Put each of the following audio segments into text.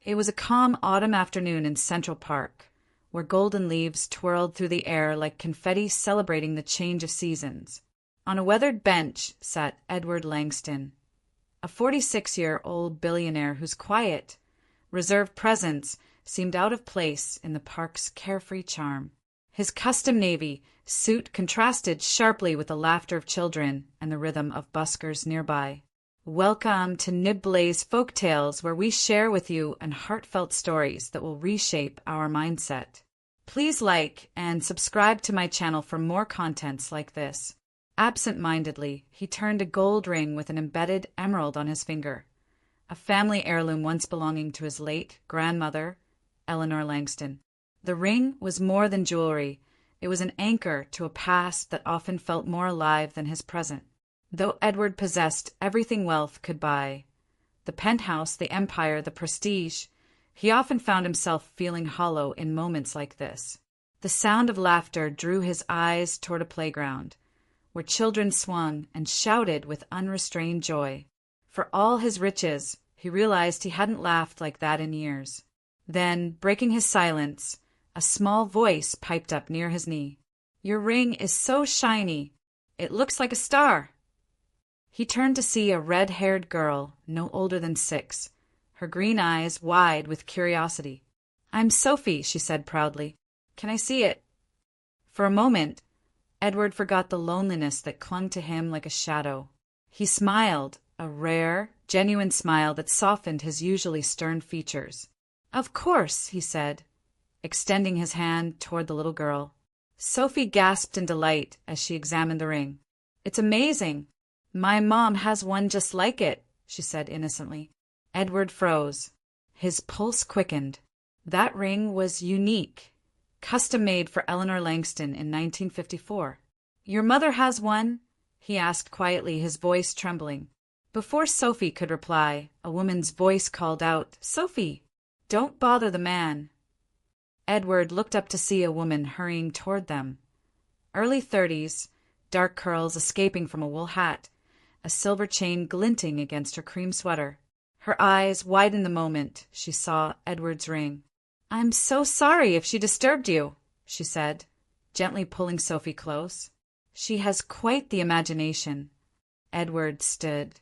It was a calm autumn afternoon in Central Park, where golden leaves twirled through the air like confetti celebrating the change of seasons. On a weathered bench sat Edward Langston, a 46-year-old billionaire whose quiet, reserved presence seemed out of place in the park's carefree charm. His custom navy suit contrasted sharply with the laughter of children and the rhythm of buskers nearby. Welcome to Nibbley's Folktales, where we share with you an heartfelt stories that will reshape our mindset. Please like and subscribe to my channel for more contents like this. Absent-mindedly, he turned a gold ring with an embedded emerald on his finger, a family heirloom once belonging to his late grandmother, Eleanor Langston. The ring was more than jewelry. It was an anchor to a past that often felt more alive than his present. Though Edward possessed everything wealth could buy, the penthouse, the empire, the prestige, he often found himself feeling hollow in moments like this. The sound of laughter drew his eyes toward a playground, where children swung and shouted with unrestrained joy. For all his riches, he realized he hadn't laughed like that in years. Then, breaking his silence, a small voice piped up near his knee. "Your ring is so shiny. It looks like a star." He turned to see a red-haired girl, no older than 6, her green eyes wide with curiosity. "I'm Sophie," she said proudly. "Can I see it?" For a moment, Edward forgot the loneliness that clung to him like a shadow. He smiled, a rare, genuine smile that softened his usually stern features. "Of course," he said, extending his hand toward the little girl. Sophie gasped in delight as she examined the ring. "It's amazing. My mom has one just like it," she said innocently. Edward froze. His pulse quickened. That ring was unique, custom-made for Eleanor Langston in 1954. "Your mother has one?" he asked quietly, his voice trembling. Before Sophie could reply, a woman's voice called out, "Sophie, don't bother the man." Edward looked up to see a woman hurrying toward them. Early 30s, dark curls escaping from a wool hat, a silver chain glinting against her cream sweater. Her eyes widened the moment she saw Edward's ring. "I'm so sorry if she disturbed you," she said, gently pulling Sophie close. "She has quite the imagination." Edward stood,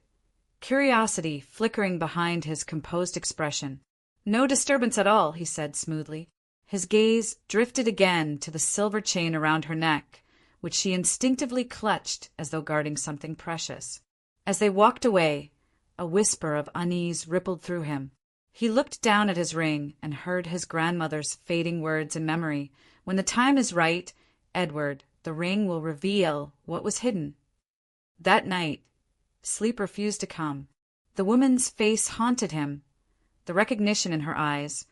curiosity flickering behind his composed expression. "No disturbance at all," he said smoothly. His gaze drifted again to the silver chain around her neck, which she instinctively clutched as though guarding something precious. As they walked away, a whisper of unease rippled through him. He looked down at his ring and heard his grandmother's fading words in memory. "When the time is right, Edward, the ring will reveal what was hidden." That night, sleep refused to come. The woman's face haunted him, the recognition in her eyes,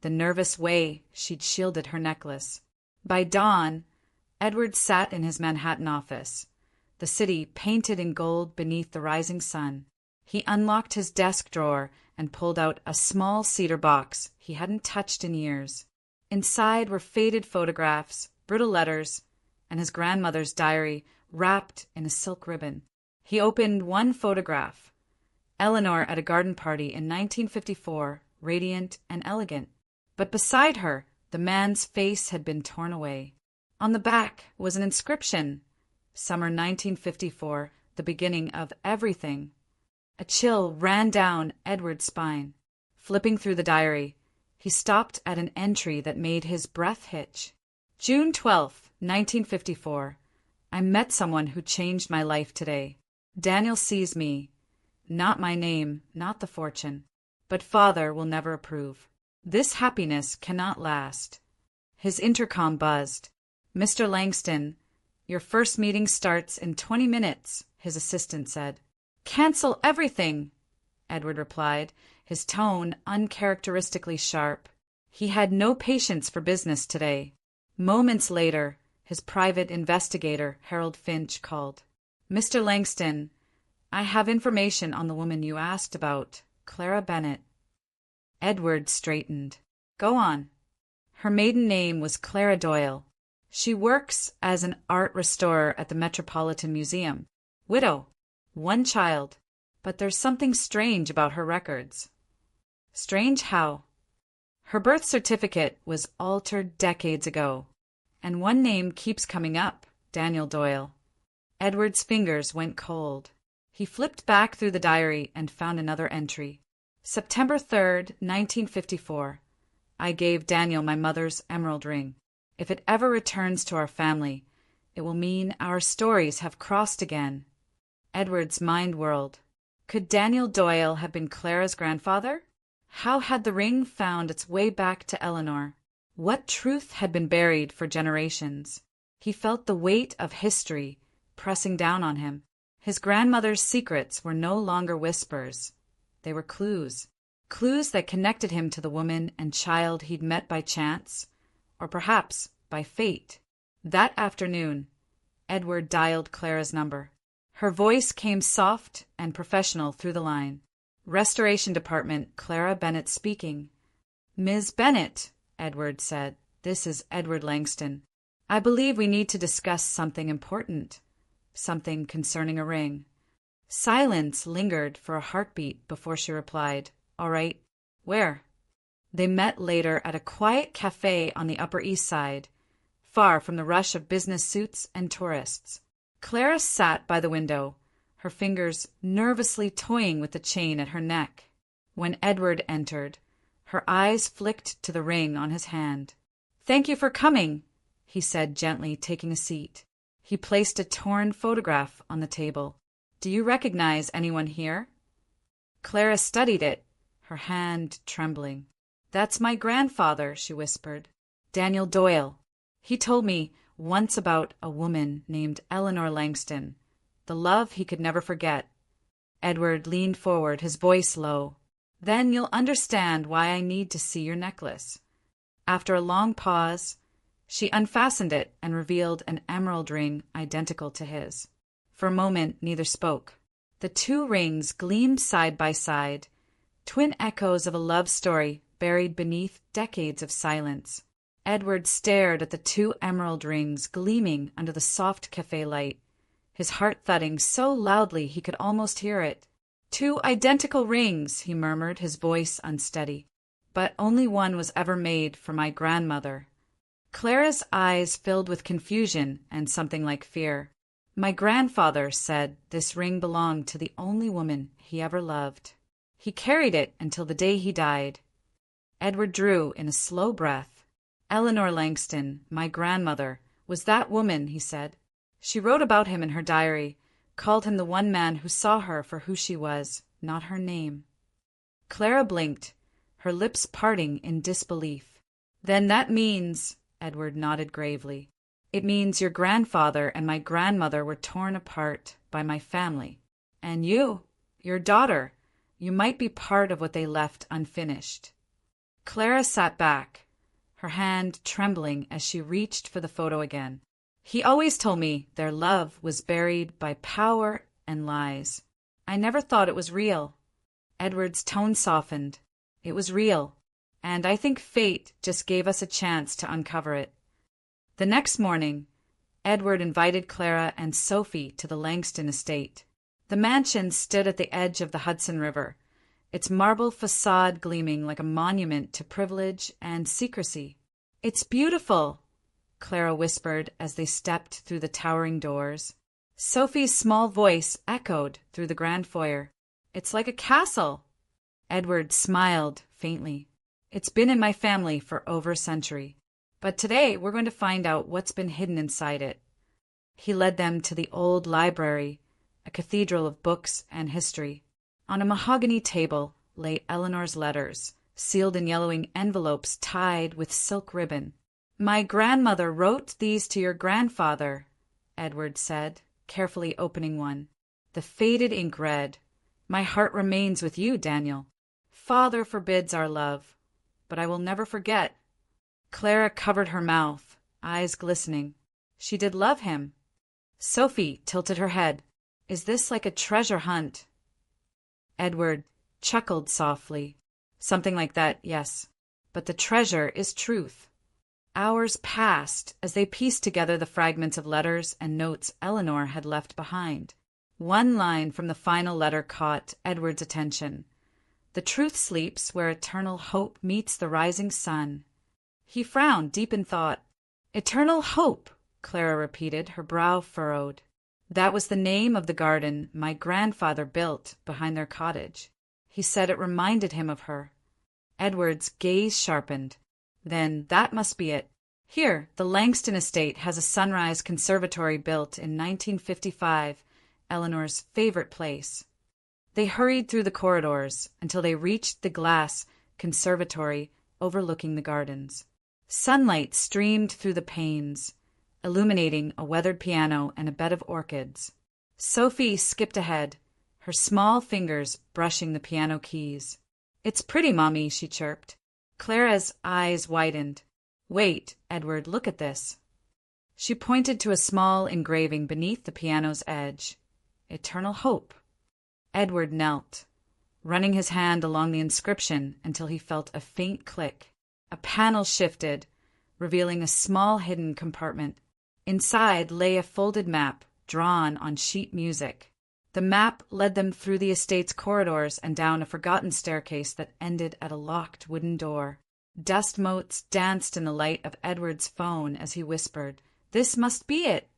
the nervous way she'd shielded her necklace. By dawn, Edward sat in his Manhattan office, the city painted in gold beneath the rising sun. He unlocked his desk drawer and pulled out a small cedar box he hadn't touched in years. Inside were faded photographs, brittle letters, and his grandmother's diary wrapped in a silk ribbon. He opened one photograph, Eleanor at a garden party in 1954, radiant and elegant. But beside her, the man's face had been torn away. On the back was an inscription, "Summer 1954, the beginning of everything." A chill ran down Edward's spine. Flipping through the diary, he stopped at an entry that made his breath hitch. "June 12th, 1954. I met someone who changed my life today. Daniel sees me. Not my name, not the fortune. But father will never approve. This happiness cannot last." His intercom buzzed. "Mr. Langston, your first meeting starts in 20 minutes, his assistant said. "Cancel everything," Edward replied, his tone uncharacteristically sharp. He had no patience for business today. Moments later, his private investigator, Harold Finch, called. "Mr. Langston, I have information on the woman you asked about, Clara Bennett." Edward straightened. "Go on." Her maiden name was Clara Doyle. She works as an art restorer at the Metropolitan Museum. Widow. 1 child. But there's something strange about her records. "Strange how?" Her birth certificate was altered decades ago, and one name keeps coming up, Daniel Doyle. Edward's fingers went cold. He flipped back through the diary and found another entry. September 3rd, 1954. I gave Daniel my mother's emerald ring. If it ever returns to our family, it will mean our stories have crossed again. Edward's mind whirled. Could Daniel Doyle have been Clara's grandfather? How had the ring found its way back to Eleanor? What truth had been buried for generations? He felt the weight of history pressing down on him. His grandmother's secrets were no longer whispers. They were clues. Clues that connected him to the woman and child he'd met by chance, or perhaps by fate. That afternoon, Edward dialed Clara's number. Her voice came soft and professional through the line. Restoration Department, Clara Bennett speaking. Ms. Bennett, Edward said, this is Edward Langston. I believe we need to discuss something important. Something concerning a ring. Silence lingered for a heartbeat before she replied, All right. Where? They met later at a quiet cafe on the Upper East Side, far from the rush of business suits and tourists. Clara sat by the window, her fingers nervously toying with the chain at her neck. When Edward entered, her eyes flicked to the ring on his hand. Thank you for coming, he said gently, taking a seat. He placed a torn photograph on the table. Do you recognize anyone here? Clara studied it, her hand trembling. That's my grandfather, she whispered. Daniel Doyle. He told me once about a woman named Eleanor Langston, the love he could never forget. Edward leaned forward, his voice low. Then you'll understand why I need to see your necklace. After a long pause, she unfastened it and revealed an emerald ring identical to his. For a moment, neither spoke. The two rings gleamed side by side, twin echoes of a love story buried beneath decades of silence. Edward stared at the two emerald rings gleaming under the soft cafe light, his heart thudding so loudly he could almost hear it. Two identical rings, he murmured, his voice unsteady. But only one was ever made for my grandmother. Clara's eyes filled with confusion and something like fear. My grandfather said this ring belonged to the only woman he ever loved. He carried it until the day he died. Edward drew in a slow breath. Eleanor Langston, my grandmother, was that woman, he said. She wrote about him in her diary, called him the one man who saw her for who she was, not her name. Clara blinked, her lips parting in disbelief. Then that means, Edward nodded gravely, it means your grandfather and my grandmother were torn apart by my family. And you, your daughter, you might be part of what they left unfinished. Clara sat back, her hand trembling as she reached for the photo again. He always told me their love was buried by power and lies. I never thought it was real. Edward's tone softened. It was real, and I think fate just gave us a chance to uncover it. The next morning, Edward invited Clara and Sophie to the Langston estate. The mansion stood at the edge of the Hudson River, its marble facade gleaming like a monument to privilege and secrecy. It's beautiful, Clara whispered as they stepped through the towering doors. Sophie's small voice echoed through the grand foyer. It's like a castle. Edward smiled faintly. It's been in my family for over a century. But today we're going to find out what's been hidden inside it. He led them to the old library, a cathedral of books and history. On a mahogany table lay Eleanor's letters, sealed in yellowing envelopes tied with silk ribbon. My grandmother wrote these to your grandfather, Edward said, carefully opening one. The faded ink read, My heart remains with you, Daniel. Father forbids our love, but I will never forget. Clara covered her mouth, eyes glistening. She did love him. Sophie tilted her head. Is this like a treasure hunt? Edward chuckled softly. Something like that, yes. But the treasure is truth. Hours passed as they pieced together the fragments of letters and notes Eleanor had left behind. One line from the final letter caught Edward's attention. The truth sleeps where eternal hope meets the rising sun. He frowned, deep in thought. Eternal hope, Clara repeated, her brow furrowed. That was the name of the garden my grandfather built behind their cottage. He said it reminded him of her. Edward's gaze sharpened. Then that must be it. Here, the Langston estate has a sunrise conservatory built in 1955, Eleanor's favorite place. They hurried through the corridors until they reached the glass conservatory overlooking the gardens. Sunlight streamed through the panes, illuminating a weathered piano and a bed of orchids. Sophie skipped ahead, her small fingers brushing the piano keys. "It's pretty, Mommy," she chirped. Clara's eyes widened. "Wait, Edward, look at this." She pointed to a small engraving beneath the piano's edge. Eternal hope. Edward knelt, running his hand along the inscription until he felt a faint click. A panel shifted, revealing a small hidden compartment. Inside lay a folded map, drawn on sheet music. The map led them through the estate's corridors and down a forgotten staircase that ended at a locked wooden door. Dust motes danced in the light of Edward's phone as he whispered, "This must be it."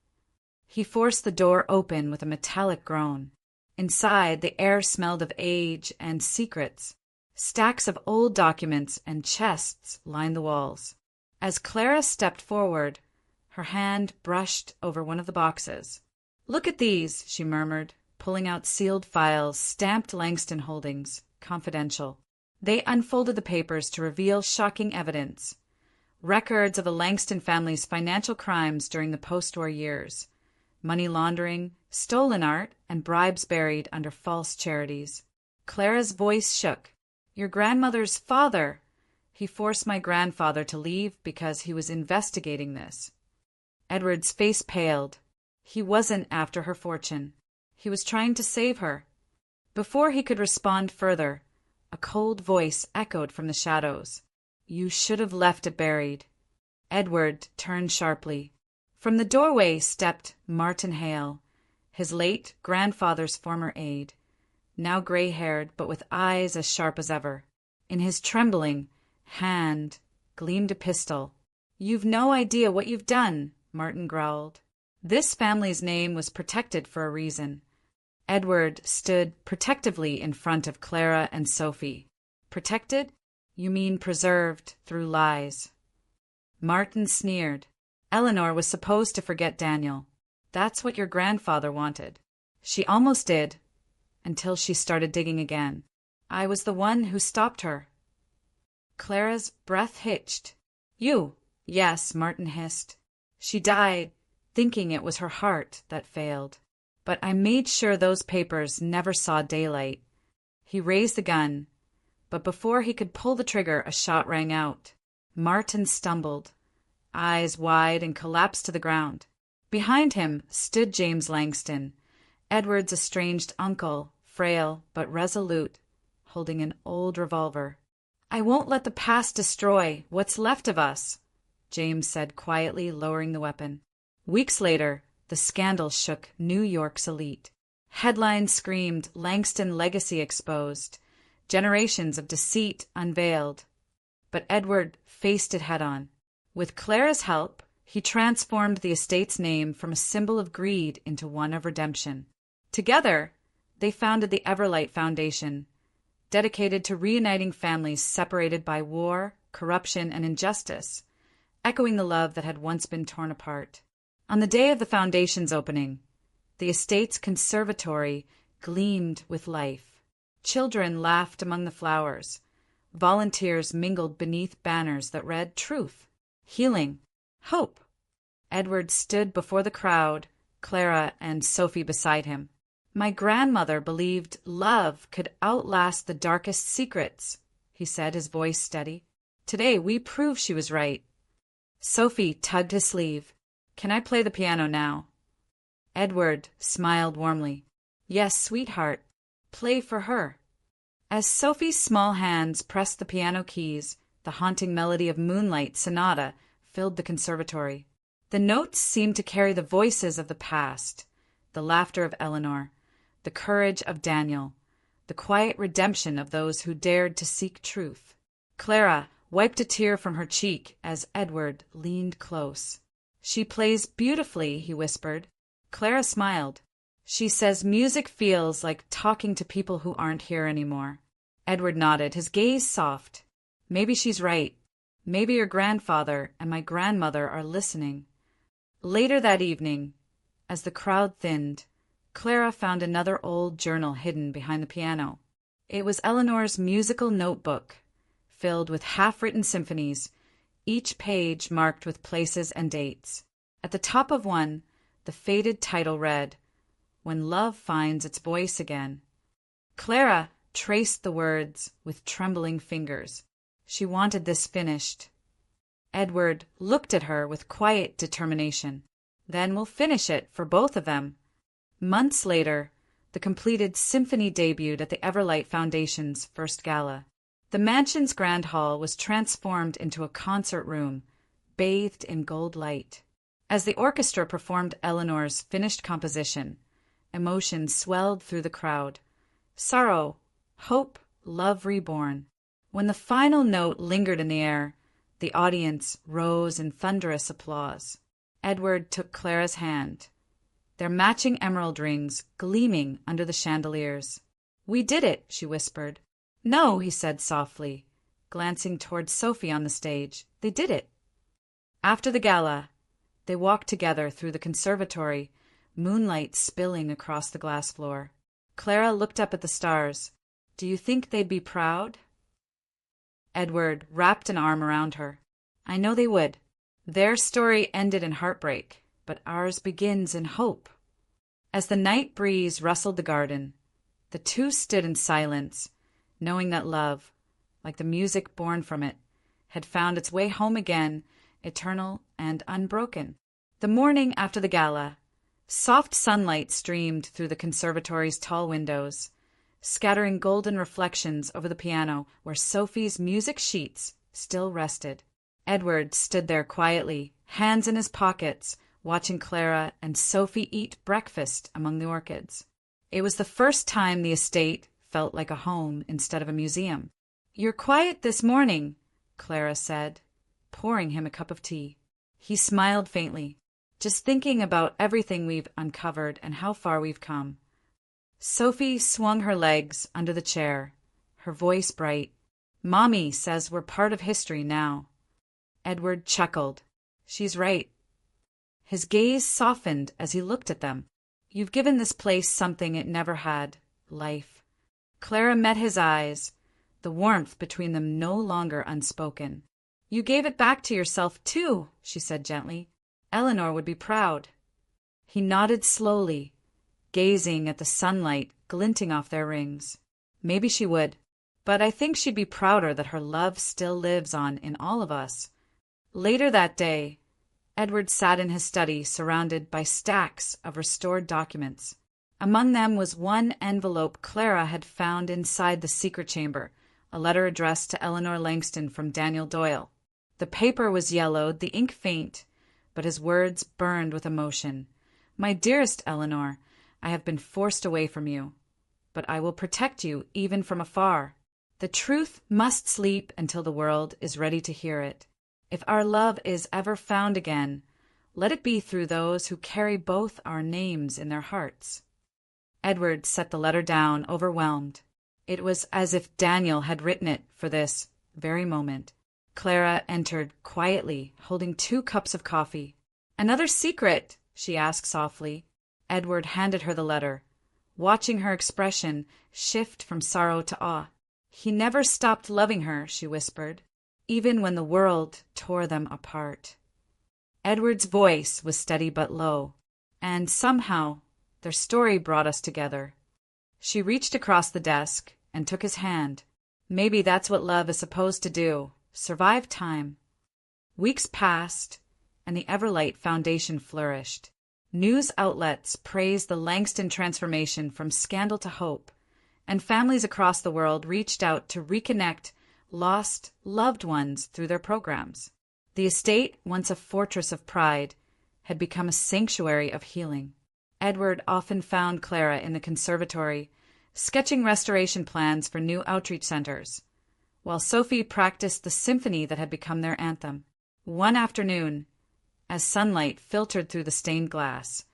He forced the door open with a metallic groan. Inside, the air smelled of age and secrets. Stacks of old documents and chests lined the walls. As Clara stepped forward, her hand brushed over one of the boxes. "Look at these," she murmured, pulling out sealed files stamped Langston Holdings, confidential. They unfolded the papers to reveal shocking evidence. Records of the Langston family's financial crimes during the post-war years. Money laundering, stolen art, and bribes buried under false charities. Clara's voice shook. "Your grandmother's father! He forced my grandfather to leave because he was investigating this." Edward's face paled. He wasn't after her fortune. He was trying to save her. Before he could respond further, a cold voice echoed from the shadows. "You should have left it buried." Edward turned sharply. From the doorway stepped Martin Hale, his late grandfather's former aide, now gray-haired but with eyes as sharp as ever. In his trembling hand gleamed a pistol. "You've no idea what you've done," Martin growled. This family's name was protected for a reason. Edward stood protectively in front of Clara and Sophie. "Protected? You mean preserved through lies." Martin sneered. "Eleanor was supposed to forget Daniel. That's what your grandfather wanted. She almost did, until she started digging again. I was the one who stopped her." Clara's breath hitched. "You?" "Yes," Martin hissed. "She died thinking it was her heart that failed. But I made sure those papers never saw daylight." He raised the gun, but before he could pull the trigger, a shot rang out. Martin stumbled, eyes wide, and collapsed to the ground. Behind him stood James Langston, Edward's estranged uncle, frail but resolute, holding an old revolver. "I won't let the past destroy what's left of us," James said quietly, lowering the weapon. Weeks later, the scandal shook New York's elite. Headlines screamed Langston legacy exposed, generations of deceit unveiled. But Edward faced it head-on. With Clara's help, he transformed the estate's name from a symbol of greed into one of redemption. Together, they founded the Everlight Foundation, dedicated to reuniting families separated by war, corruption, and injustice, echoing the love that had once been torn apart. On the day of the foundation's opening, the estate's conservatory gleamed with life. Children laughed among the flowers. Volunteers mingled beneath banners that read truth, healing, hope. Edward stood before the crowd, Clara and Sophie beside him. "My grandmother believed love could outlast the darkest secrets," he said, his voice steady. "Today we prove she was right." Sophie tugged his sleeve. "Can I play the piano now?" Edward smiled warmly. "Yes, sweetheart. Play for her." As Sophie's small hands pressed the piano keys, the haunting melody of Moonlight Sonata filled the conservatory. The notes seemed to carry the voices of the past, the laughter of Eleanor, the courage of Daniel, the quiet redemption of those who dared to seek truth. Clara wiped a tear from her cheek as Edward leaned close. "She plays beautifully," he whispered. Clara smiled. "She says music feels like talking to people who aren't here anymore." Edward nodded, his gaze soft. "Maybe she's right. Maybe your grandfather and my grandmother are listening." Later that evening, as the crowd thinned, Clara found another old journal hidden behind the piano. It was Eleanor's musical notebook, filled with half-written symphonies, each page marked with places and dates. At the top of one, the faded title read, "When Love Finds Its Voice Again." Clara traced the words with trembling fingers. She wanted this finished. Edward looked at her with quiet determination. "Then we'll finish it for both of them." Months later, the completed symphony debuted at the Everlight Foundation's first gala. The mansion's grand hall was transformed into a concert room, bathed in gold light. As the orchestra performed Eleanor's finished composition, emotion swelled through the crowd. Sorrow, hope, love reborn. When the final note lingered in the air, the audience rose in thunderous applause. Edward took Clara's hand, their matching emerald rings gleaming under the chandeliers. "We did it," she whispered. "No," he said softly, glancing toward Sophie on the stage. "They did it." After the gala, they walked together through the conservatory, moonlight spilling across the glass floor. Clara looked up at the stars. "Do you think they'd be proud?" Edward wrapped an arm around her. "I know they would. Their story ended in heartbreak, but ours begins in hope." As the night breeze rustled the garden, the two stood in silence, knowing that love, like the music born from it, had found its way home again, eternal and unbroken. The morning after the gala, soft sunlight streamed through the conservatory's tall windows, scattering golden reflections over the piano where Sophie's music sheets still rested. Edward stood there quietly, hands in his pockets, watching Clara and Sophie eat breakfast among the orchids. It was the first time the estate felt like a home instead of a museum. "You're quiet this morning," Clara said, pouring him a cup of tea. He smiled faintly. "Just thinking about everything we've uncovered and how far we've come." Sophie swung her legs under the chair, her voice bright. "Mommy says we're part of history now." Edward chuckled. "She's right." His gaze softened as he looked at them. "You've given this place something it never had, life." Clara met his eyes, the warmth between them no longer unspoken. "You gave it back to yourself, too," she said gently. "Eleanor would be proud." He nodded slowly, gazing at the sunlight glinting off their rings. "Maybe she would, but I think she'd be prouder that her love still lives on in all of us." Later that day, Edward sat in his study surrounded by stacks of restored documents. Among them was one envelope Clara had found inside the secret chamber, a letter addressed to Eleanor Langston from Daniel Doyle. The paper was yellowed, the ink faint, but his words burned with emotion. "My dearest Eleanor, I have been forced away from you, but I will protect you even from afar. The truth must sleep until the world is ready to hear it. If our love is ever found again, let it be through those who carry both our names in their hearts." Edward set the letter down, overwhelmed. It was as if Daniel had written it for this very moment. Clara entered quietly, holding 2 cups of coffee. "Another secret?" she asked softly. Edward handed her the letter, watching her expression shift from sorrow to awe. "He never stopped loving her," she whispered, "even when the world tore them apart." Edward's voice was steady but low, and somehow their story brought us together. She reached across the desk and took his hand. "Maybe that's what love is supposed to do, survive time." Weeks passed, and the Everlight Foundation flourished. News outlets praised the Langston transformation from scandal to hope, and families across the world reached out to reconnect lost loved ones through their programs. The estate, once a fortress of pride, had become a sanctuary of healing. Edward often found Clara in the conservatory, sketching restoration plans for new outreach centers, while Sophie practiced the symphony that had become their anthem. One afternoon, as sunlight filtered through the stained glass,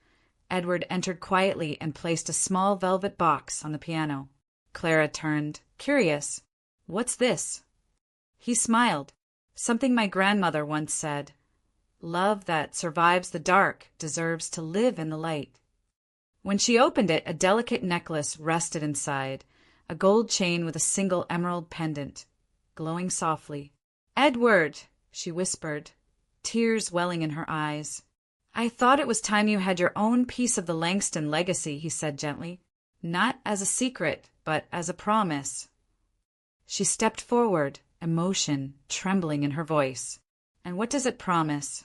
Edward entered quietly and placed a small velvet box on the piano. Clara turned, curious. "What's this?" He smiled. "Something my grandmother once said. Love that survives the dark deserves to live in the light." When she opened it, a delicate necklace rested inside, a gold chain with a single emerald pendant, glowing softly. "Edward," she whispered, tears welling in her eyes. "I thought it was time you had your own piece of the Langston legacy," he said gently. "Not as a secret, but as a promise." She stepped forward, emotion trembling in her voice. "And what does it promise?"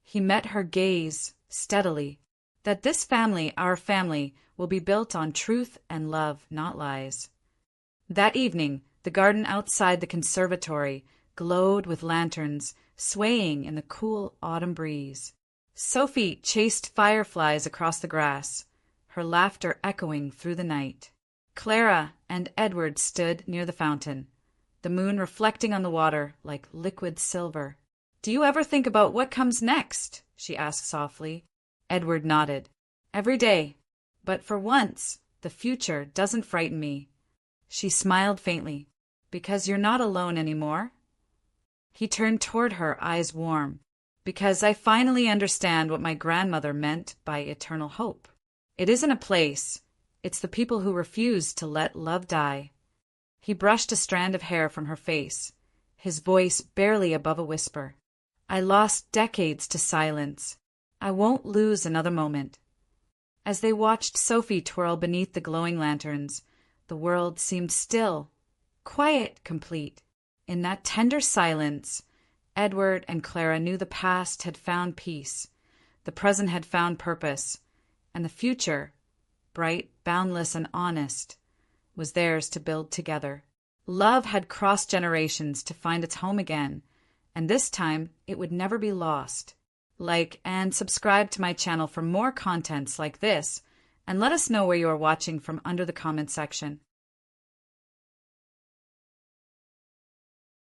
He met her gaze steadily. "That this family, our family, will be built on truth and love, not lies." That evening, the garden outside the conservatory glowed with lanterns, swaying in the cool autumn breeze. Sophie chased fireflies across the grass, her laughter echoing through the night. Clara and Edward stood near the fountain, the moon reflecting on the water like liquid silver. "Do you ever think about what comes next?" she asked softly. Edward nodded. "Every day. But for once, the future doesn't frighten me." She smiled faintly. "Because you're not alone anymore?" He turned toward her, eyes warm. "Because I finally understand what my grandmother meant by eternal hope. It isn't a place. It's the people who refuse to let love die." He brushed a strand of hair from her face, his voice barely above a whisper. "I lost decades to silence. I won't lose another moment." As they watched Sophie twirl beneath the glowing lanterns, the world seemed still, quiet, complete. In that tender silence, Edward and Clara knew the past had found peace, the present had found purpose, and the future, bright, boundless, and honest, was theirs to build together. Love had crossed generations to find its home again, and this time it would never be lost. Like and subscribe to my channel for more contents like this, and let us know where you are watching from under the comment section.